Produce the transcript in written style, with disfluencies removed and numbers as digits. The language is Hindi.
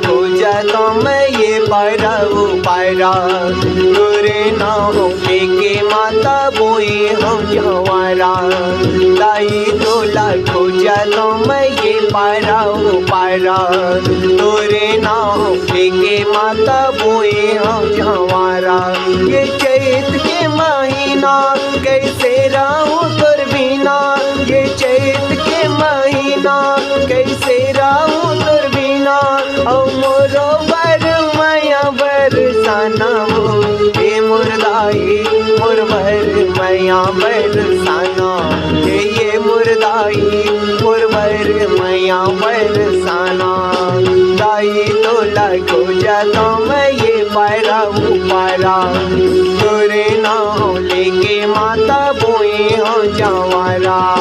खोजा तो मैं ये पायरा वो पायरा गोरे ना हो के माता बोए हम जवारा। लाई तोला खोजा तो मैं ये पायरा वो पायरा गोरे ना हो के माता बोए हम जवारा। ये चैत के महीना कैसे रहूं तोर बिना, ये चैत के महीना कैसे रहूं तोर बिना। मोरो बर मैया बरसाना हो हे मुरदाई मोर बर मैया बरसाना। ये मुरदाई मोर बर मैया बरसाना। दाई तोला खोजा तो मैं ये पायरा वो पायरा तोरे ना हो लेके माता बोए हो जवारा।